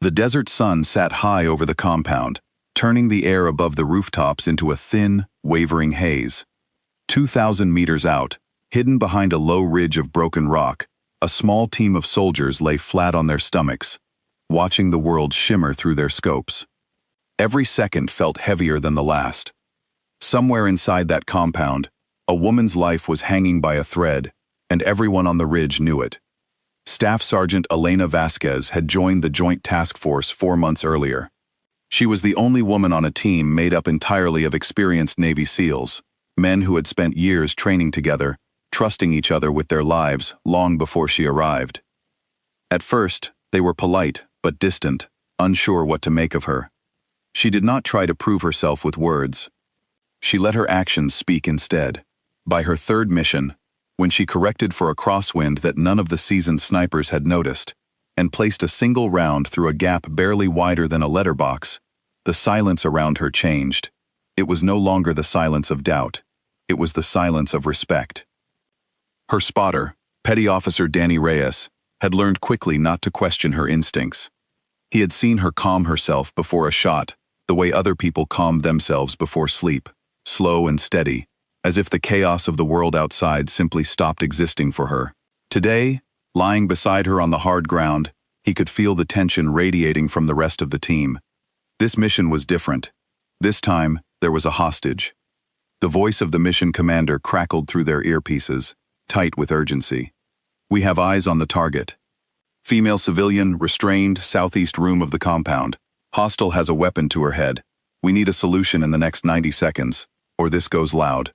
The desert sun sat high over the compound, turning the air above the rooftops into a thin, wavering haze. 2,000 meters out, hidden behind a low ridge of broken rock, a small team of soldiers lay flat on their stomachs, watching the world shimmer through their scopes. Every second felt heavier than the last. Somewhere inside that compound, a woman's life was hanging by a thread, and everyone on the ridge knew it. Staff Sergeant Elena Vasquez had joined the Joint Task Force 4 months earlier. She was the only woman on a team made up entirely of experienced Navy SEALs, men who had spent years training together, trusting each other with their lives long before she arrived. At first, they were polite but distant, unsure what to make of her. She did not try to prove herself with words. She let her actions speak instead. By her third mission, when she corrected for a crosswind that none of the seasoned snipers had noticed, and placed a single round through a gap barely wider than a letterbox, the silence around her changed. It was no longer the silence of doubt. It was the silence of respect. Her spotter, Petty Officer Danny Reyes, had learned quickly not to question her instincts. He had seen her calm herself before a shot, the way other people calmed themselves before sleep, slow and steady, as if the chaos of the world outside simply stopped existing for her. Today, lying beside her on the hard ground, he could feel the tension radiating from the rest of the team. This mission was different. This time, there was a hostage. The voice of the mission commander crackled through their earpieces, tight with urgency. "We have eyes on the target. Female civilian, restrained, southeast room of the compound. Hostile has a weapon to her head. We need a solution in the next 90 seconds, or this goes loud."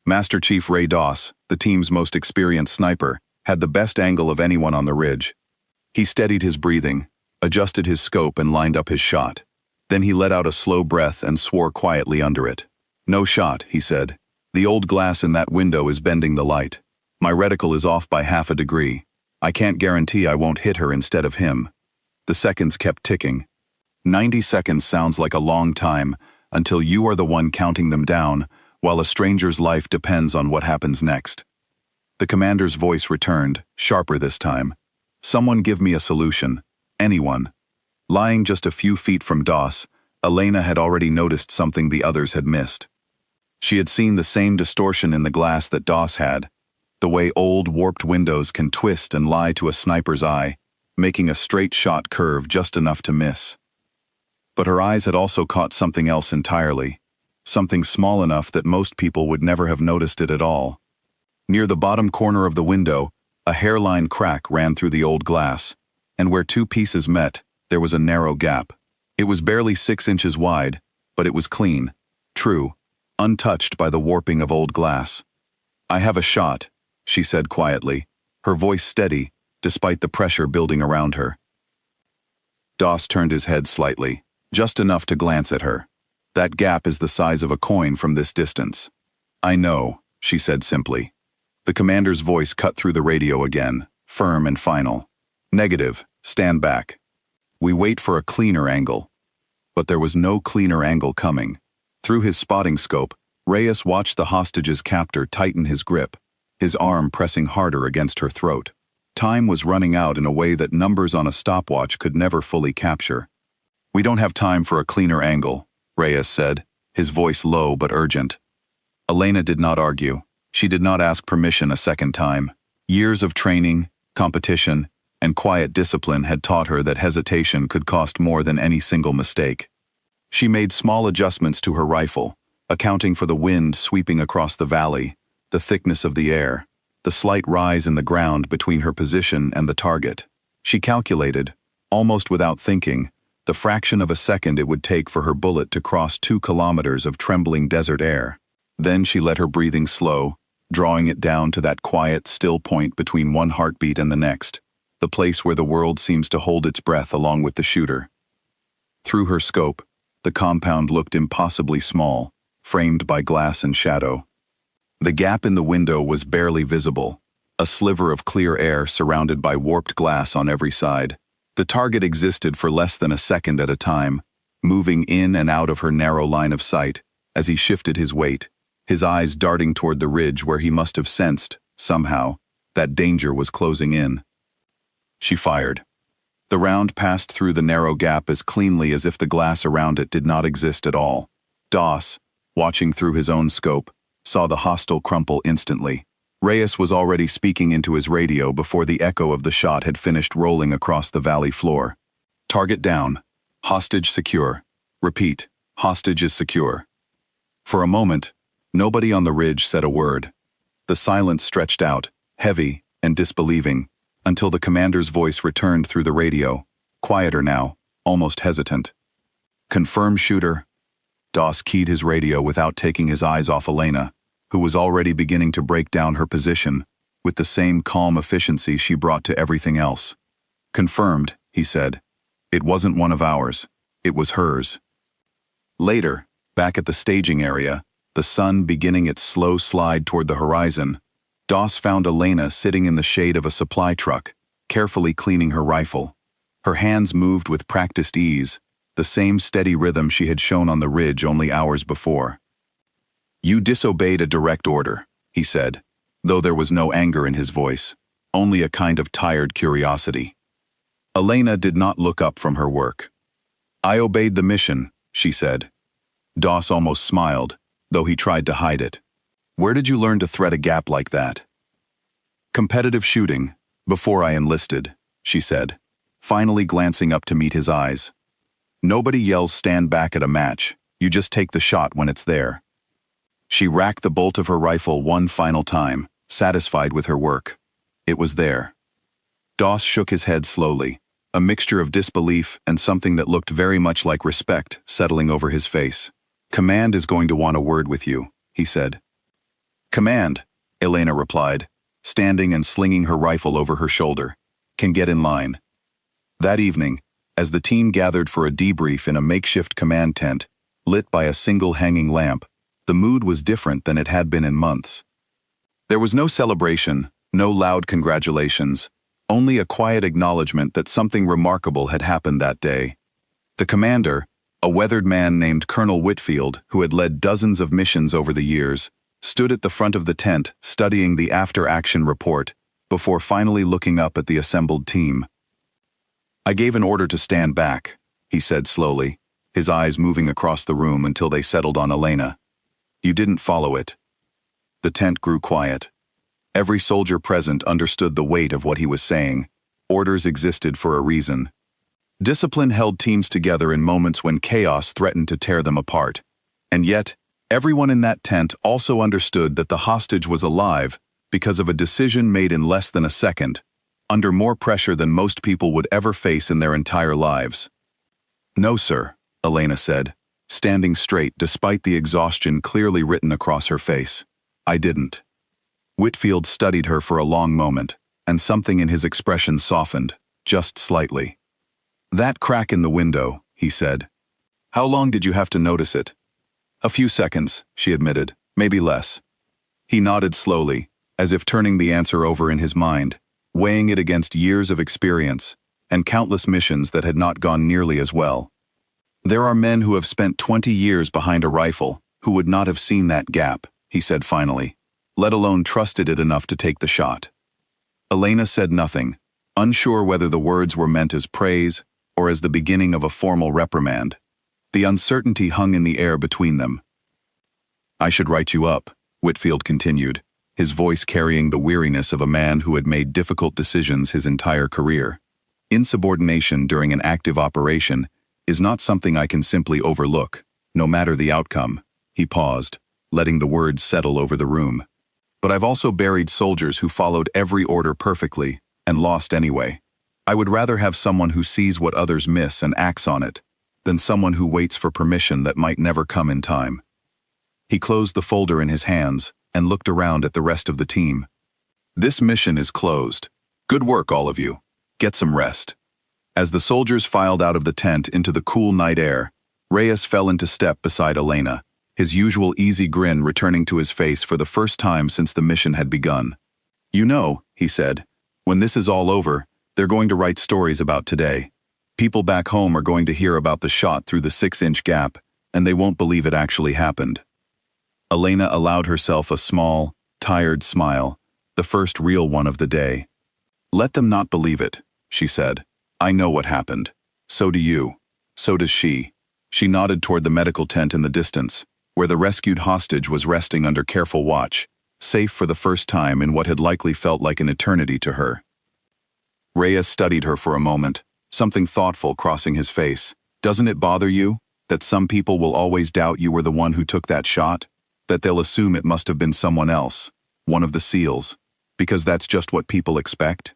Master Chief Ray Doss, the team's most experienced sniper, had the best angle of anyone on the ridge. He steadied his breathing, adjusted his scope and lined up his shot. Then he let out a slow breath and swore quietly under it. "No shot," he said. "The old glass in that window is bending the light. My reticle is off by half a degree. I can't guarantee I won't hit her instead of him." The seconds kept ticking. 90 seconds sounds like a long time until you are the one counting them down, while a stranger's life depends on what happens next. The commander's voice returned, sharper this time. "Someone give me a solution. Anyone." Lying just a few feet from Doss, Elena had already noticed something the others had missed. She had seen the same distortion in the glass that Doss had, the way old, warped windows can twist and lie to a sniper's eye, making a straight shot curve just enough to miss. But her eyes had also caught something else entirely, something small enough that most people would never have noticed it at all. Near the bottom corner of the window, a hairline crack ran through the old glass, and where two pieces met, there was a narrow gap. It was barely 6 inches wide, but it was clean, true, untouched by the warping of old glass. "I have a shot," she said quietly, her voice steady, despite the pressure building around her. Doss turned his head slightly, just enough to glance at her. "That gap is the size of a coin from this distance." "I know," she said simply. The commander's voice cut through the radio again, firm and final. "Negative, stand back. We wait for a cleaner angle." But there was no cleaner angle coming. Through his spotting scope, Reyes watched the hostage's captor tighten his grip, his arm pressing harder against her throat. Time was running out in a way that numbers on a stopwatch could never fully capture. "We don't have time for a cleaner angle," Reyes said, his voice low but urgent. Elena did not argue. She did not ask permission a second time. Years of training, competition, and quiet discipline had taught her that hesitation could cost more than any single mistake. She made small adjustments to her rifle, accounting for the wind sweeping across the valley, the thickness of the air, the slight rise in the ground between her position and the target. She calculated, almost without thinking, the fraction of a second it would take for her bullet to cross 2 kilometers of trembling desert air. Then she let her breathing slow, drawing it down to that quiet, still point between one heartbeat and the next, the place where the world seems to hold its breath along with the shooter. Through her scope, the compound looked impossibly small, framed by glass and shadow. The gap in the window was barely visible, a sliver of clear air surrounded by warped glass on every side. The target existed for less than a second at a time, moving in and out of her narrow line of sight as he shifted his weight, his eyes darting toward the ridge where he must have sensed, somehow, that danger was closing in. She fired. The round passed through the narrow gap as cleanly as if the glass around it did not exist at all. Doss, watching through his own scope, saw the hostile crumple instantly. Reyes was already speaking into his radio before the echo of the shot had finished rolling across the valley floor. Target down. Hostage secure. Repeat, hostage is secure. For a moment, nobody on the ridge said a word. The silence stretched out, heavy and disbelieving, until the commander's voice returned through the radio, quieter now, almost hesitant. Confirm shooter. Doss keyed his radio without taking his eyes off Elena, who was already beginning to break down her position, with the same calm efficiency she brought to everything else. Confirmed, he said. It wasn't one of ours. It was hers. Later, back at the staging area, the sun beginning its slow slide toward the horizon, Doss found Elena sitting in the shade of a supply truck, carefully cleaning her rifle. Her hands moved with practiced ease, the same steady rhythm she had shown on the ridge only hours before. You disobeyed a direct order, he said, though there was no anger in his voice, only a kind of tired curiosity. Elena did not look up from her work. I obeyed the mission, she said. Doss almost smiled, though he tried to hide it. Where did you learn to thread a gap like that? Competitive shooting, before I enlisted, she said, finally glancing up to meet his eyes. Nobody yells stand back at a match, you just take the shot when it's there. She racked the bolt of her rifle one final time, satisfied with her work. It was there. Doss shook his head slowly, a mixture of disbelief and something that looked very much like respect settling over his face. Command is going to want a word with you, he said. Command, Elena replied, standing and slinging her rifle over her shoulder. Can get in line. That evening, as the team gathered for a debrief in a makeshift command tent, lit by a single hanging lamp, the mood was different than it had been in months. There was no celebration, no loud congratulations, only a quiet acknowledgement that something remarkable had happened that day. The commander, a weathered man named Colonel Whitfield, who had led dozens of missions over the years, stood at the front of the tent studying the after-action report before finally looking up at the assembled team. I gave an order to stand back, he said slowly, his eyes moving across the room until they settled on Elena. You didn't follow it. The tent grew quiet. Every soldier present understood the weight of what he was saying. Orders existed for a reason. Discipline held teams together in moments when chaos threatened to tear them apart. And yet, everyone in that tent also understood that the hostage was alive because of a decision made in less than a second, under more pressure than most people would ever face in their entire lives. No, sir, Elena said, standing straight despite the exhaustion clearly written across her face. I didn't. Whitfield studied her for a long moment, and something in his expression softened, just slightly. That crack in the window, he said. How long did you have to notice it? A few seconds, she admitted, maybe less. He nodded slowly, as if turning the answer over in his mind, weighing it against years of experience and countless missions that had not gone nearly as well. There are men who have spent 20 years behind a rifle who would not have seen that gap, he said finally, let alone trusted it enough to take the shot. Elena said nothing, unsure whether the words were meant as praise or as the beginning of a formal reprimand. The uncertainty hung in the air between them. I should write you up, Whitfield continued, his voice carrying the weariness of a man who had made difficult decisions his entire career. Insubordination during an active operation is not something I can simply overlook, no matter the outcome. He paused, letting the words settle over the room. But I've also buried soldiers who followed every order perfectly and lost anyway. I would rather have someone who sees what others miss and acts on it than someone who waits for permission that might never come in time. He closed the folder in his hands and looked around at the rest of the team. This mission is closed. Good work, all of you. Get some rest. As the soldiers filed out of the tent into the cool night air, Reyes fell into step beside Elena, his usual easy grin returning to his face for the first time since the mission had begun. You know, he said, when this is all over, they're going to write stories about today. People back home are going to hear about the shot through the 6-inch gap, and they won't believe it actually happened. Elena allowed herself a small, tired smile, the first real one of the day. Let them not believe it, she said. I know what happened. So do you. So does she. She nodded toward the medical tent in the distance, where the rescued hostage was resting under careful watch, safe for the first time in what had likely felt like an eternity to her. Reyes studied her for a moment, something thoughtful crossing his face. Doesn't it bother you that some people will always doubt you were the one who took that shot? That they'll assume it must have been someone else, one of the SEALs, because that's just what people expect?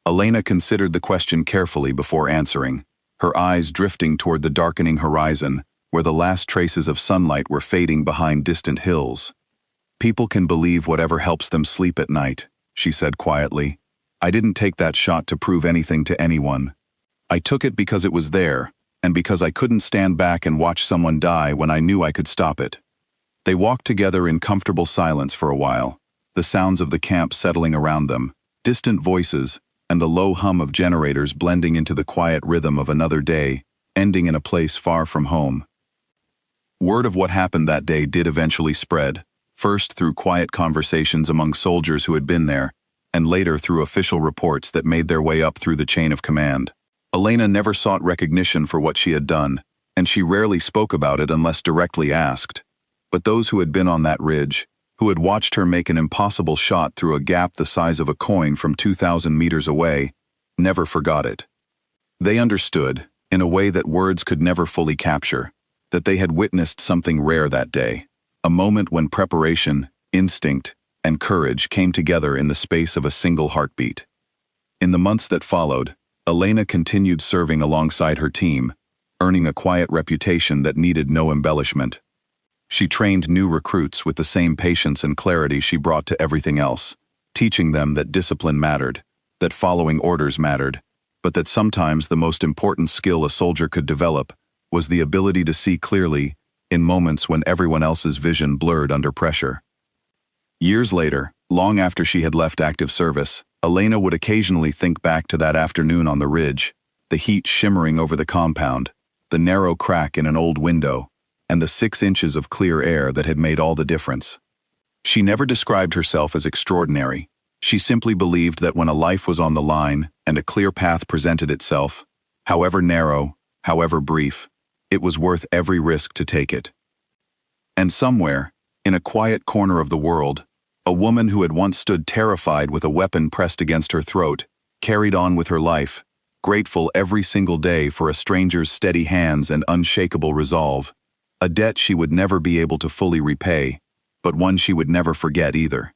Elena considered the question carefully before answering, her eyes drifting toward the darkening horizon, where the last traces of sunlight were fading behind distant hills. People can believe whatever helps them sleep at night, she said quietly. I didn't take that shot to prove anything to anyone. I took it because it was there, and because I couldn't stand back and watch someone die when I knew I could stop it. They walked together in comfortable silence for a while, the sounds of the camp settling around them, distant voices, and the low hum of generators blending into the quiet rhythm of another day, ending in a place far from home. Word of what happened that day did eventually spread, first through quiet conversations among soldiers who had been there, and later through official reports that made their way up through the chain of command. Elena never sought recognition for what she had done, and she rarely spoke about it unless directly asked. But those who had been on that ridge, who had watched her make an impossible shot through a gap the size of a coin from 2,000 meters away, never forgot it. They understood, in a way that words could never fully capture, that they had witnessed something rare that day, a moment when preparation, instinct, and courage came together in the space of a single heartbeat. In the months that followed, Elena continued serving alongside her team, earning a quiet reputation that needed no embellishment. She trained new recruits with the same patience and clarity she brought to everything else, teaching them that discipline mattered, that following orders mattered, but that sometimes the most important skill a soldier could develop was the ability to see clearly in moments when everyone else's vision blurred under pressure. Years later, long after she had left active service, Elena would occasionally think back to that afternoon on the ridge, the heat shimmering over the compound, the narrow crack in an old window, and the 6 inches of clear air that had made all the difference. She never described herself as extraordinary. She simply believed that when a life was on the line and a clear path presented itself, however narrow, however brief, it was worth every risk to take it. And somewhere, in a quiet corner of the world, a woman who had once stood terrified with a weapon pressed against her throat, carried on with her life, grateful every single day for a stranger's steady hands and unshakable resolve, a debt she would never be able to fully repay, but one she would never forget either.